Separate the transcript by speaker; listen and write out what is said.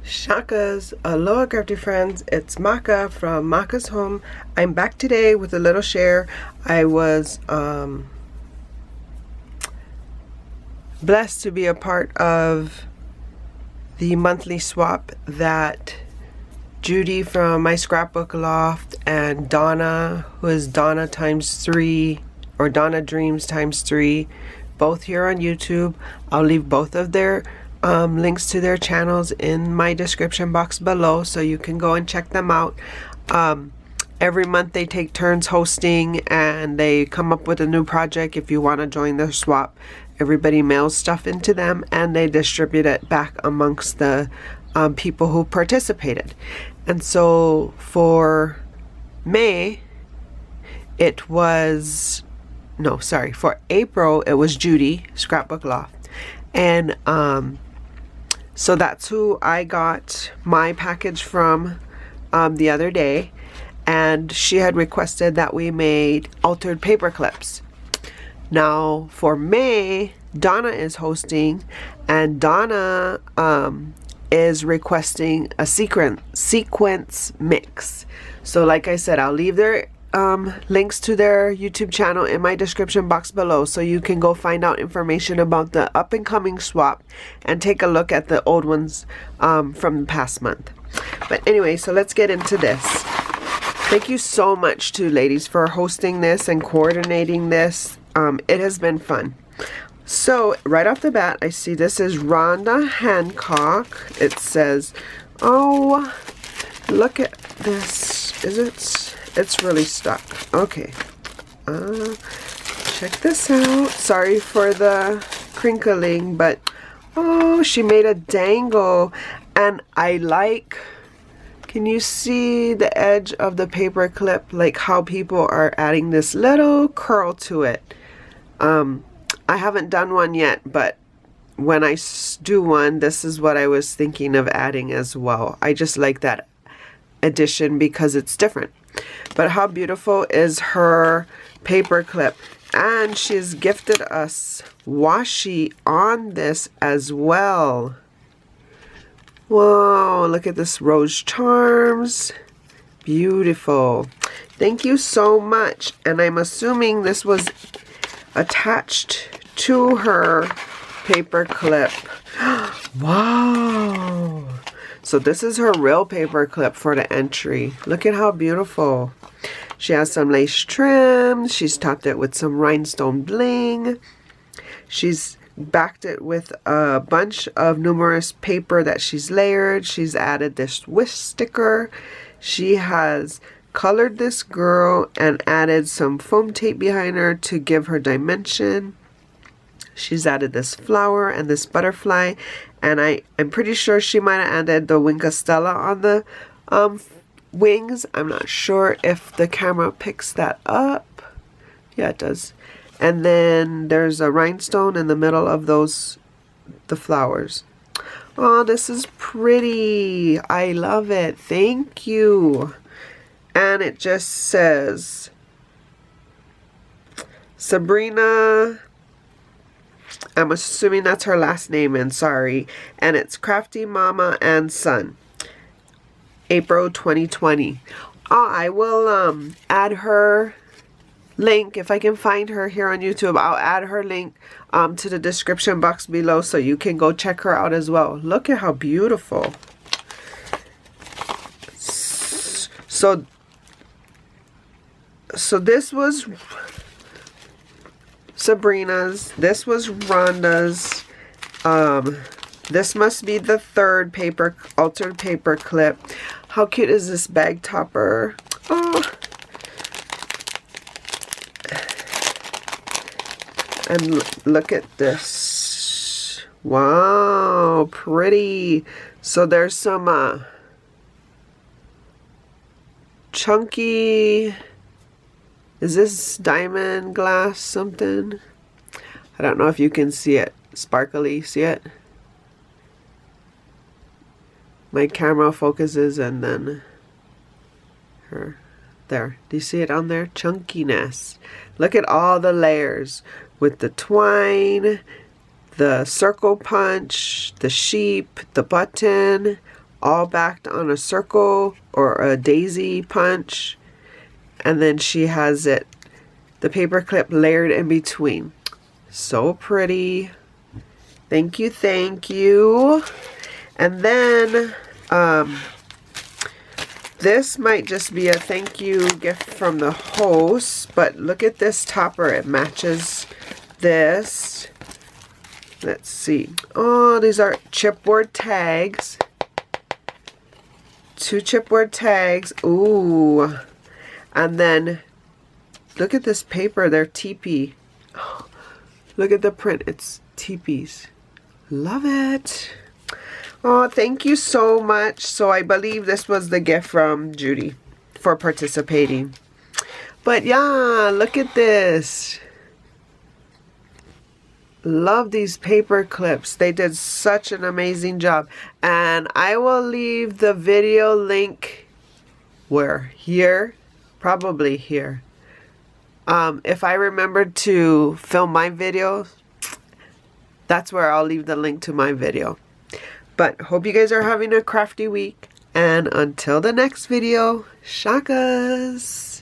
Speaker 1: Shakas, aloha crafty friends, it's Maka from Makaz Home. I'm back today with a little share. I was blessed to be a part of the monthly swap that Judy from my scrapbook loft and Donna, who is Donna times 3 or Donna Dreams times 3, both here on YouTube. I'll leave both of their links to their channels in my description box below so you can go and check them out. Every month they take turns hosting and they come up with a new project. If you want to join their swap, everybody mails stuff into them and they distribute it back amongst the people who participated. And so for May it was for April it was Judy, Scrapbook Loft, and so that's who I got my package from the other day, and she had requested that we made altered paper clips. Now for May, Donna is hosting, and Donna is requesting a sequence mix. So like I said, I'll leave their links to their YouTube channel in my description box below so you can go find out information about the up and coming swap and take a look at the old ones from the past month. But anyway, so let's get into this. Thank you so much to ladies for hosting this and coordinating this. It has been fun. So right off the bat, I see this is Rhonda Hancock. It says, oh, look at this. It's really stuck. Okay. Check this out. Sorry for the crinkling, but oh, she made a dangle. And I like, can you see the edge of the paper clip? Like how people are adding this little curl to it. I haven't done one yet, but when I do one, this is what I was thinking of adding as well. I just like that addition because it's different. But how beautiful is her paper clip? And she's gifted us washi on this as well. Whoa, look at this Rose Charms. Beautiful. Thank you so much. And I'm assuming this was attached to her paper clip. Wow. So this is her real paper clip for the entry. Look at how beautiful. She has some lace trim. She's topped it with some rhinestone bling. She's backed it with a bunch of numerous paper that she's layered. She's added this wish sticker. She has colored this girl and added some foam tape behind her to give her dimension. She's added this flower and this butterfly, and I'm pretty sure she might have added the Wing Stella on the wings. I'm not sure if the camera picks that up. Yeah, it does. And then there's a rhinestone in the middle of the flowers. Oh, this is pretty. I love it. Thank you. And it just says Sabrina. I'm assuming that's her last name, and sorry. And it's Crafty Mama and Son. April 2020. I will add her link if I can find her here on YouTube. I'll add her link to the description box below so you can go check her out as well. Look at how beautiful. So this was Sabrina's. This was Rhonda's. This must be the third altered paper clip. How cute is this bag topper? Oh. And look at this. Wow, pretty. So there's some chunky, is this diamond glass something? I don't know if you can see it. Sparkly, see it? My camera focuses and then her. There. Do you see it on there? Chunkiness. Look at all the layers with the twine, the circle punch, the sheep, the button, all backed on a circle or a daisy punch. And then she has it, the paper clip layered in between. So pretty. Thank you, thank you. And then this might just be a thank you gift from the host, but look at this topper. It matches this. Let's see. Oh, these are chipboard tags. 2 chipboard tags. Ooh. And then look at this paper. They're teepee. Oh, look at the print. It's teepees. Love it. Oh, thank you so much. So I believe this was the gift from Judy for participating. But yeah, look at this. Love these paper clips. They did such an amazing job. And I will leave the video link where? Here? Probably here. If I remember to film my video, that's where I'll leave the link to my video. But hope you guys are having a crafty week. And until the next video, shakas!